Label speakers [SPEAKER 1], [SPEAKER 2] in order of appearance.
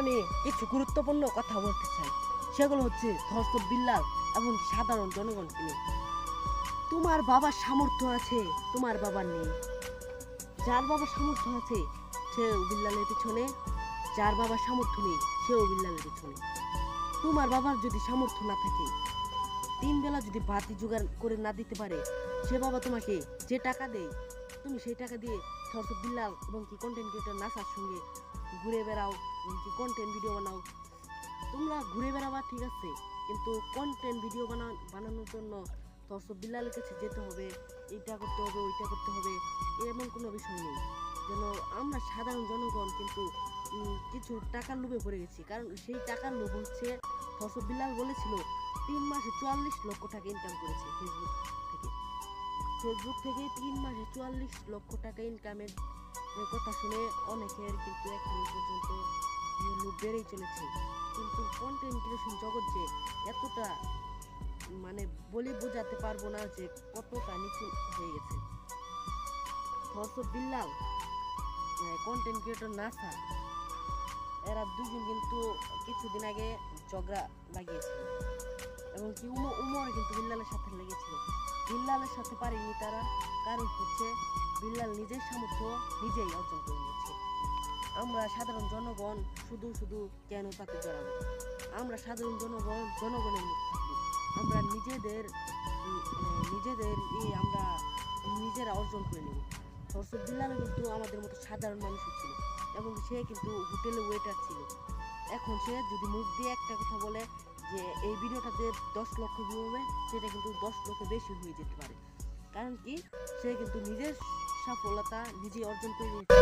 [SPEAKER 1] আমি কিছু গুরুত্বপূর্ণ কথা বলতে চাই। সেগুলো হচ্ছে ধর্ষক বিল্লাল এবং সাধারণ জনগণকে নিয়ে। তোমার বাবার সামর্থ্য আছে, তোমার বাবার নেই। যার বাবার সামর্থ্য আছে সেও বিল্লালের পিছনে, যার বাবার সামর্থ্য নেই সেও বিল্লালের পিছনে। তোমার বাবার যদি সামর্থ্য না থাকে, 3 বেলা যদি ভাত জোগাড় করে না দিতে পারে, সে বাবা তোমাকে যে টাকা দেয় তুমি সেই টাকা দিয়ে ধর্ষক বিল্লাল এবং কি কন্টেন্ট ক্রিয়েটর নাসার সঙ্গে ঘুরে বেড়াও, কি কন্টেন্ট ভিডিও বানাও। তোমরা ঘুরে বেড়াবা ঠিক আছে, কিন্তু কন্টেন্ট ভিডিও বানানোর জন্য ধর্ষক বিল্লালের কাছে যেতে হবে, এইটা করতে হবে ওইটা করতে হবে, এমন কোনো বিষয় নেই। যেন আমরা সাধারণ জনগণ কিন্তু কিছু টাকার লোভে পড়ে গেছি। কারণ সেই টাকার লোভ হচ্ছে, ধর্ষক বিল্লাল বলেছিল 3 মাসে 44 লক্ষ টাকা ইনকাম করেছে ফেসবুক থেকে 3 মাসে 44 লক্ষ টাকা ইনকামের কথা শুনে অনেকের কিন্তু এখন পর্যন্ত লোভ বেড়েই চলেছে। কিন্তু কন্টেন্ট ক্রিয়েশন জগৎ যে এতটা মানে বলে বোঝাতে পারবো না যে কতটা নিচু হয়ে গেছে। ধর্ষক বিল্লাল, কন্টেন্ট ক্রিয়েটর নাসা, এরা দুজন কিন্তু কিছুদিন আগে ঝগড়া লাগিয়েছিল এবং কি উমর কিন্তু বিল্লালের সাথে লেগেছিল। বিল্লালের সাথে পারেনি তারা, কারণ হচ্ছে বিল্লাল নিজের সামর্থ্য নিজেই অর্জন করে নিয়েছে। আমরা সাধারণ জনগণ শুধু শুধু কেন তাকে জড়াবো? আমরা সাধারণ জনগণের মধ্যে থাকবো। আমরা নিজেদের আমরা নিজেরা অর্জন করে নেব। ধর্ষক বিল্লাল কিন্তু আমাদের মতো সাধারণ মানুষই ছিল এবং সে কিন্তু হোটেলে ওয়েটার ছিল। এখন সে যদি মুখ দিয়ে একটা কথা বলে যে এই ভিডিওটাতে 10 লক্ষ ভিউ হবে, সেটা কিন্তু 10 লক্ষ বেশি হয়ে যেতে পারে। কারণ কি, সে কিন্তু নিজের সফলতা নিজে অর্জন করে নিয়েছে।